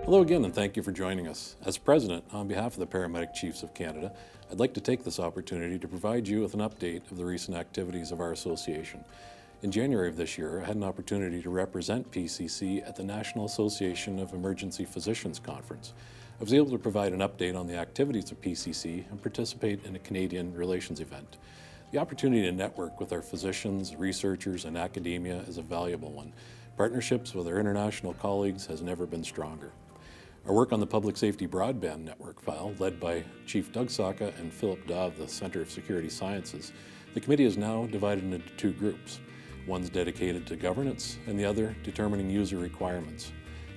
Hello again, and thank you for joining us. As President, on behalf of the Paramedic Chiefs of Canada, I'd like to take this opportunity to provide you with an update of the recent activities of our association. In January of this year, I had an opportunity to represent PCC at the National Association of Emergency Physicians Conference. I was able to provide an update on the activities of PCC and participate in a Canadian relations event. The opportunity to network with our physicians, researchers, and academia is a valuable one. Partnerships with our international colleagues has never been stronger. Our work on the Public Safety Broadband Network file, led by Chief Doug Saka and Philip Daw of the Centre of Security Sciences, the committee is now divided into two groups. One's dedicated to governance and the other determining user requirements.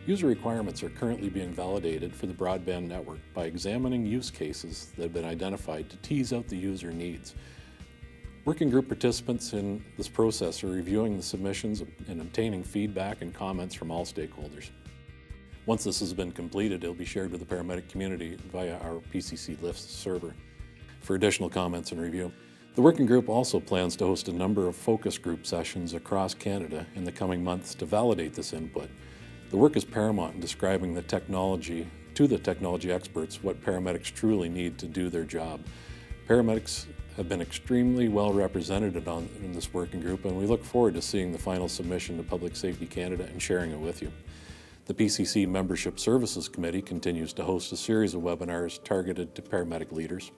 User requirements are currently being validated for the broadband network by examining use cases that have been identified to tease out the user needs. Working group participants in this process are reviewing the submissions and obtaining feedback and comments from all stakeholders. Once this has been completed, it will be shared with the paramedic community via our PCC Lifts server for additional comments and review. The working group also plans to host a number of focus group sessions across Canada in the coming months to validate this input. The work is paramount in describing the technology to the technology experts what paramedics truly need to do their job. Paramedics have been extremely well represented in this working group, and we look forward to seeing the final submission to Public Safety Canada and sharing it with you. The PCC Membership Services Committee continues to host a series of webinars targeted to paramedic leaders.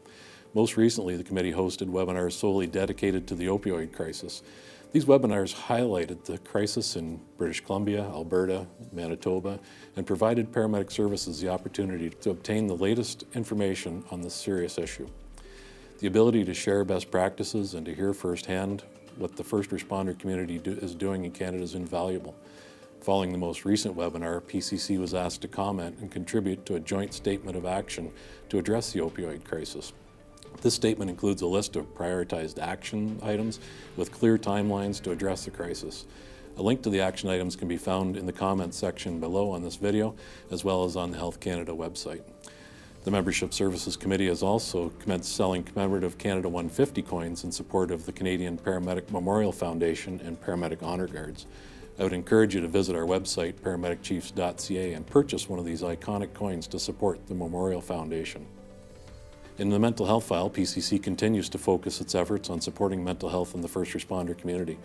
Most recently, the committee hosted webinars solely dedicated to the opioid crisis. These webinars highlighted the crisis in British Columbia, Alberta, Manitoba, and provided paramedic services the opportunity to obtain the latest information on this serious issue. The ability to share best practices and to hear firsthand what the first responder community is doing in Canada is invaluable. Following the most recent webinar, PCC was asked to comment and contribute to a joint statement of action to address the opioid crisis. This statement includes a list of prioritized action items with clear timelines to address the crisis. A link to the action items can be found in the comments section below on this video, as well as on the Health Canada website. The Membership Services Committee has also commenced selling commemorative Canada 150 coins in support of the Canadian Paramedic Memorial Foundation and Paramedic Honor Guards. I would encourage you to visit our website, paramedicchiefs.ca, and purchase one of these iconic coins to support the Memorial Foundation. In the mental health file, PCC continues to focus its efforts on supporting mental health in the first responder community.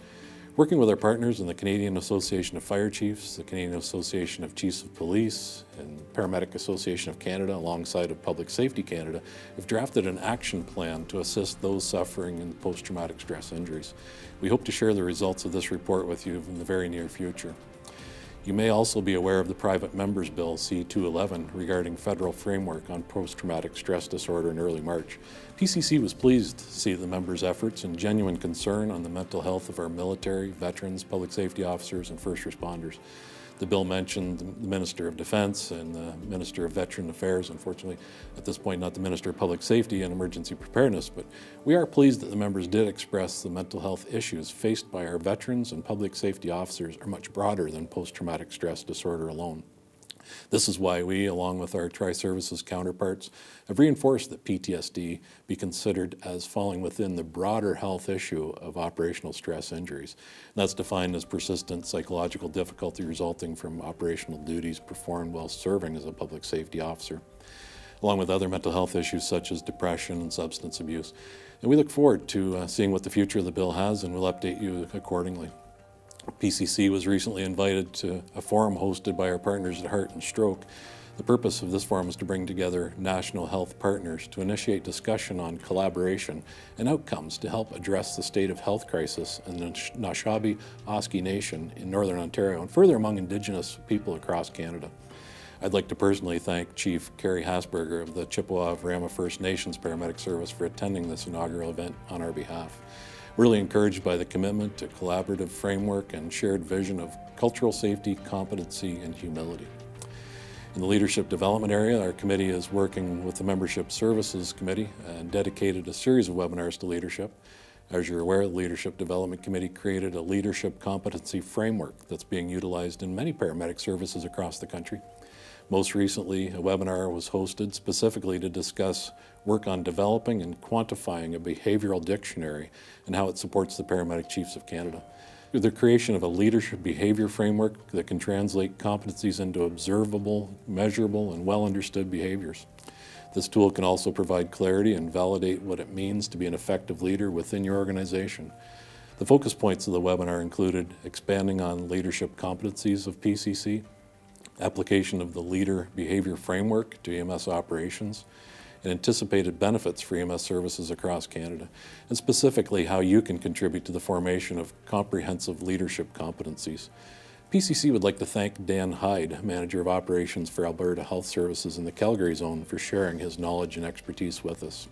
Working with our partners in the Canadian Association of Fire Chiefs, the Canadian Association of Chiefs of Police, and Paramedic Association of Canada, alongside of Public Safety Canada, have drafted an action plan to assist those suffering in post-traumatic stress injuries. We hope to share the results of this report with you in the very near future. You may also be aware of the Private Members Bill C-211 regarding federal framework on post-traumatic stress disorder in early March. PCC was pleased to see the members' efforts and genuine concern on the mental health of our military, veterans, public safety officers, and first responders. The bill mentioned the Minister of Defense and the Minister of Veteran Affairs, unfortunately at this point not the Minister of Public Safety and Emergency Preparedness, but we are pleased that the members did express the mental health issues faced by our veterans and public safety officers are much broader than post-traumatic stress disorder alone. This is why we, along with our tri-services counterparts, have reinforced that PTSD be considered as falling within the broader health issue of operational stress injuries. And that's defined as persistent psychological difficulty resulting from operational duties performed while serving as a public safety officer, along with other mental health issues such as depression and substance abuse. And we look forward to seeing what the future of the bill has, and we'll update you accordingly. PCC was recently invited to a forum hosted by our partners at Heart and Stroke. The purpose of this forum is to bring together national health partners to initiate discussion on collaboration and outcomes to help address the state of health crisis in the Nashabi Oski Nation in Northern Ontario and further among Indigenous people across Canada. I'd like to personally thank Chief Carrie Hasberger of the Chippewa of Rama First Nations Paramedic Service for attending this inaugural event on our behalf. Really encouraged by the commitment to collaborative framework and shared vision of cultural safety, competency, and humility. In the leadership development area, our committee is working with the Membership Services Committee and dedicated a series of webinars to leadership. As you're aware, the Leadership Development Committee created a leadership competency framework that's being utilized in many paramedic services across the country. Most recently, a webinar was hosted specifically to discuss work on developing and quantifying a behavioral dictionary and how it supports the Paramedic Chiefs of Canada. The creation of a leadership behavior framework that can translate competencies into observable, measurable, and well-understood behaviors. This tool can also provide clarity and validate what it means to be an effective leader within your organization. The focus points of the webinar included expanding on leadership competencies of PCC, application of the Leader Behavior Framework to EMS operations, and anticipated benefits for EMS services across Canada, and specifically how you can contribute to the formation of comprehensive leadership competencies. PCC would like to thank Dan Hyde, Manager of Operations for Alberta Health Services in the Calgary Zone, for sharing his knowledge and expertise with us.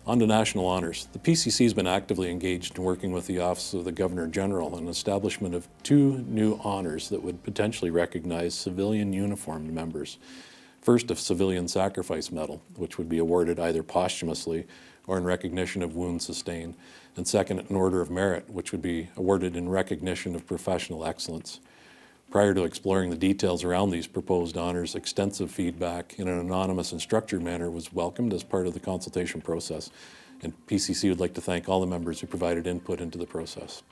On to national honours. The PCC has been actively engaged in working with the Office of the Governor-General on the establishment of 2 new honours that would potentially recognize civilian uniformed members. First, a Civilian Sacrifice Medal, which would be awarded either posthumously or in recognition of wounds sustained. And second, an Order of Merit, which would be awarded in recognition of professional excellence. Prior to exploring the details around these proposed honours, extensive feedback in an anonymous and structured manner was welcomed as part of the consultation process. And PCC would like to thank all the members who provided input into the process.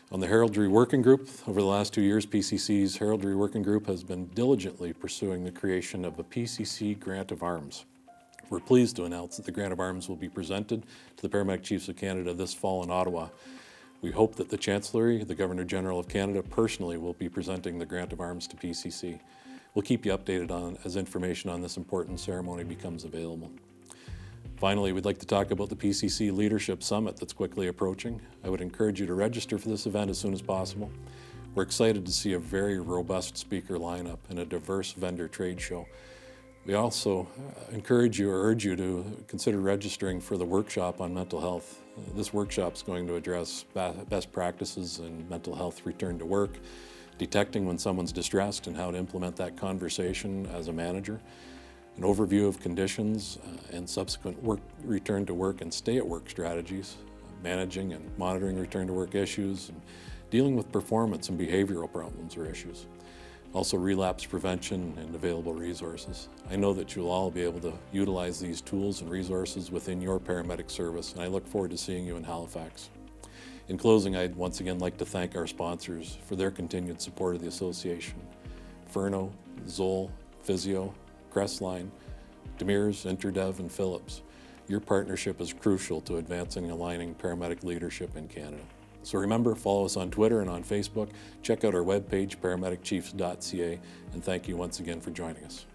On the Heraldry Working Group, over the last 2 years, PCC's Heraldry Working Group has been diligently pursuing the creation of a PCC Grant of Arms. We're pleased to announce that the Grant of Arms will be presented to the Paramedic Chiefs of Canada this fall in Ottawa. We hope that the Chancellery, the Governor-General of Canada, personally will be presenting the Grant of Arms to PCC. We'll keep you updated on as information on this important ceremony becomes available. Finally, we'd like to talk about the PCC Leadership Summit that's quickly approaching. I would encourage you to register for this event as soon as possible. We're excited to see a very robust speaker lineup and a diverse vendor trade show. We also encourage you or urge you to consider registering for the workshop on mental health. This workshop is going to address best practices in mental health return to work, detecting when someone's distressed and how to implement that conversation as a manager, an overview of conditions and subsequent return to work and stay at work strategies, managing and monitoring return to work issues, and dealing with performance and behavioral problems or issues. Also relapse prevention and available resources. I know that you'll all be able to utilize these tools and resources within your paramedic service, and I look forward to seeing you in Halifax. In closing, I'd once again like to thank our sponsors for their continued support of the association. Furno, Zoll, Physio, Crestline, Demers, Interdev, and Phillips. Your partnership is crucial to advancing and aligning paramedic leadership in Canada. So remember, follow us on Twitter and on Facebook. Check out our webpage, paramedicchiefs.ca, and thank you once again for joining us.